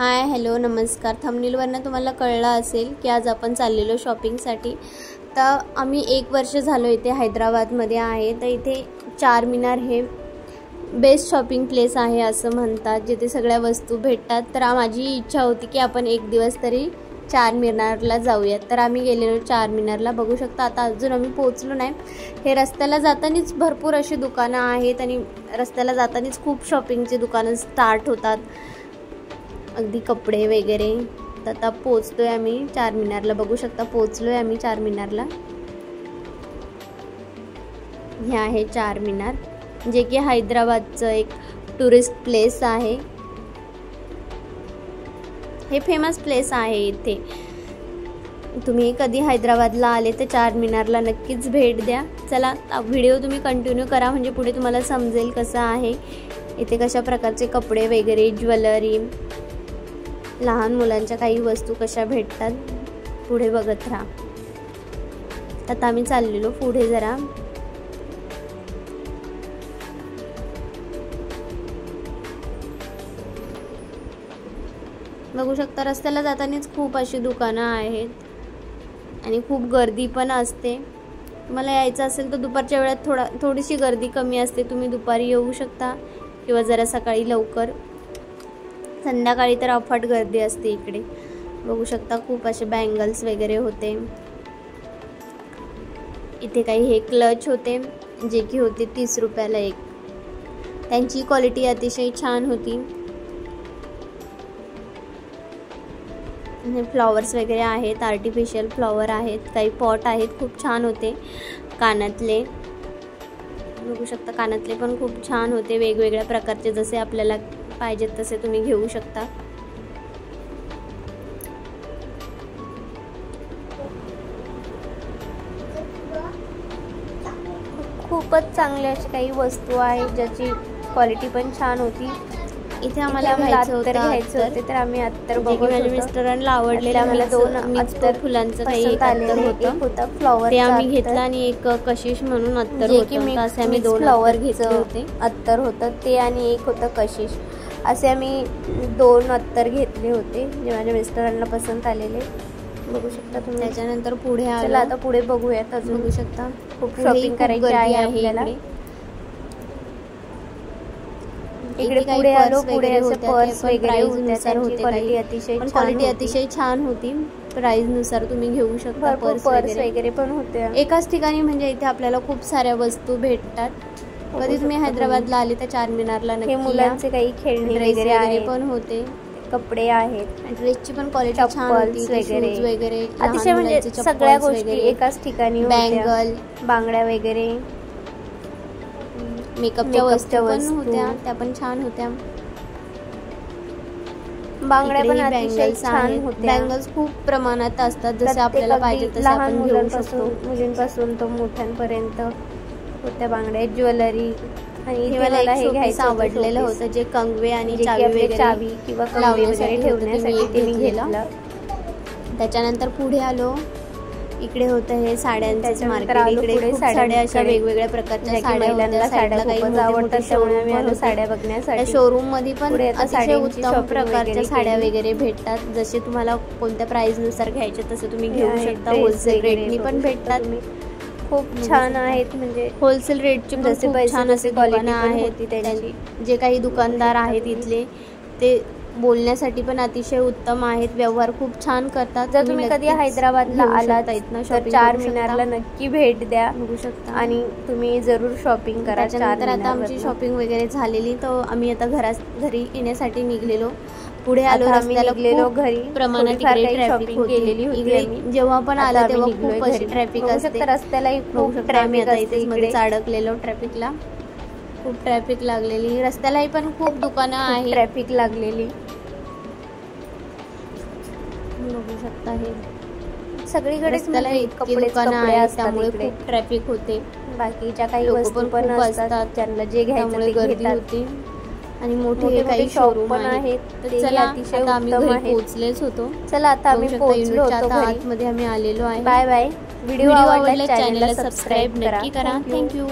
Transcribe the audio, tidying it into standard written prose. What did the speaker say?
Hi hello नमस्कार. थंबनेलवरनं तुम्हाला कळलं असेल की आज आपण चाललेलो शॉपिंगसाठी. तर आम्ही 1 वर्ष झालो इथे हैदराबादमध्ये आहे. तर इथे चारमिनार हे बेस्ट शॉपिंग प्लेस आहे असं म्हणतात, जिथे सगळ्या वस्तू भेटतात. तर माझी इच्छा होती की आपण एक दिवस तरी चारमिनारला जाऊयात. तर आम्ही गेलेलो चारमिनारला. बघू शकता आता अजून आम्ही पोहोचलो नाही. हे रस्त्याला जातानाच भरपूर अशी दुकानं आहेत आणि रस्त्याला जातानाच खूप शॉपिंगची दुकानं स्टार्ट होतात, अगदी कपडे वगैरे. तर आता पोहोचतोय आम्ही चारमिनारला. बघू शकता पोहोचलोय आम्ही चारमिनारला. हे आहे चारमिनार, जे की हैदराबादचं एक टुरिस्ट प्लेस आहे. हे फेमस प्लेस आहे. इथे तुम्ही कधी हैदराबादला आले तर चारमिनारला नक्कीच भेट द्या. चला व्हिडिओ तुम्ही कंटिन्यू करा, म्हणजे पुढे तुम्हाला समजेल कसं आहे इथे, कशा प्रकारचे कपडे वगैरे, ज्वेलरी, लहान मुलांच्या काही वस्तू कशा भेटतात. पुढे बघत राहा. आता आम्ही चाललेलो पुढे जरा. बघू शकता रस्त्याला जातानाच खूप अशी दुकानं आहेत आणि खूप गर्दी पण असते. तुम्हाला यायचं असेल तर दुपारच्या वेळात थोडीशी गर्दी कमी असते. तुम्ही दुपारी येऊ शकता किंवा जरा सकाळी लवकर. संध्याकाळी तर अफाट गर्दी असते इकडे. बघू शकता खूप असे बँगल्स वगैरे होते. इथे काही हे क्लच होते, जे की होते 30 रुपयाला एक. त्यांची क्वालिटी अतिशय छान होती. हे फ्लॉवर्स वगैरे आहेत, आर्टिफिशियल फ्लॉवर आहेत, काही पॉट आहेत, खूप छान होते. कानातले बघू शकता, कानातले पण खूप छान होते, वेगवेगळ्या प्रकारचे, जसे आपल्याला पाहिजेत तसे तुम्ही घेऊ शकता. खूपच चांगले असे काही वस्तू आहेत, ज्याची क्वालिटी पण छान होती. इथे आम्हाला घ्यायचं होते, तर आम्ही अत्तर बघू. माझ्या मिस्टरांना आवडलेलं आम्हाला 2 अत्तर फुलांचं काही एक अत्तर होतं, फ्लॉवर ते आम्ही घेतलं, आणि एक कशिश म्हणून अत्तर होतं. असे आम्ही 2 फ्लॉवर घेतले होते. अत्तर होतं ते आणि एक होतं कशिश. असे आम्ही 2 अत्तर घेतले होते, जे माझ्या मिस्टरांना पसंत आलेले. बघू शकता तुम्ही. त्याच्यानंतर पुढे आलो. आता पुढे बघूयात. अजून बघू शकता खूप शॉपिंग करायची आहे आपल्याला. इकडे पुढे आलो, पुढे असे पर्स वगैरे होते. क्वालिटी अतिशय छान होती. प्राइस नुसार तुम्ही घेऊ शकता. पर्स वगैरे पण होते एकाच ठिकाणी. म्हणजे इथे आपल्याला खूप साऱ्या वस्तू भेटतात. कधी तुम्ही हैदराबादला आले तर चारमिनारला नक्की. मुलांचे काही खेळणी वगैरे पण होते, कपडे आहेत, ड्रेसची पण क्वालिटी छान होती. वगैरे अतिशय म्हणजे सगळ्या गोष्टी एकाच ठिकाणी. बँगल, बांगड्या वगैरे, मेकअपच्या वस्तू पण होत्या, त्या पण छान होत्या. बांगड्या पण अतिशय छान होत्या. बँगल्स खूप प्रमाणात असतात, जसे आपल्याला पाहिजे तसे आपण घेऊ शकतो. मुलींपासून तर मोठ्यांपर्यंत होत्या बांगड्या, ज्वेलरी. आणि मला हे घ्यायचं आवडलेलं होतं, जे कंगवे आणि चावी किंवा लावण्यासाठी ठेवण्यासाठी ते मी घेतलं. त्याच्यानंतर पुढे आलो. इकडे होतं हे साड्यांचं मार्केट. इकडे खूप साड्या अशा वेगवेगळ्या प्रकारच्या साड्या आवडतात, त्यामुळे आम्ही आलो साड्या बघण्यासाठी. शोरूम मध्ये पण अतिशय उत्तम प्रकारच्या साड्या वगैरे भेटतात. जसे तुम्हाला कोणत्या प्राइस नुसार घ्यायचे तसे तुम्ही घेऊ शकता. होलसेल रेटनी पण भेटतात. खूप छान आहेत, म्हणजे होलसेल रेटचे पण छान असे दुकानं आहेत. त्यांची जे काही दुकानदार आहेत इथले, ते बोलण्यासाठी पण अतिशय उत्तम आहेत. व्यवहार खूप छान करतात. जर तुम्ही कधी हैदराबादला आलात तर चारमिनारला नक्की भेट द्या. बघू शकता आणि तुम्ही जरूर शॉपिंग करा. त्यानंतर आता आमची शॉपिंग वगैरे झालेली, तर आम्ही आता घरी येण्यासाठी निघलेलो. पुढे आलो, रस्त्याला गेलेलो घरी. प्रमाणात ट्रॅफिक केलेली होती. जेव्हा पण आलं तेव्हा खूप अशी ट्रॅफिक असते रस्त्याला. खूप ट्रॅफिक असते. मध्ये अडकलेलो ट्रॅफिकला. खूप ट्रॅफिक लागलेली. रस्त्यालाही पण खूप दुकानं आहेत, ट्रॅफिक लागलेली. बघू शकता हे सगळीकडे कपडे दुकानं आहेत, त्यामुळे खूप ट्रॅफिक होते. बाकीच्या काही वस्तू पण असतात, ज्यांना जे घ्यायचं गर्दी होती. आणि मोठे काही शॉप पण आहेत. चला आता आम्ही घरी पोहोचलेच होतो. चला आता आम्ही पोहोचलो होतो. आतमध्ये आम्ही आलेलो आहे. Bye bye. व्हिडिओ आवडला चॅनलला सबस्क्राईब नक्की करा. थँक्यू.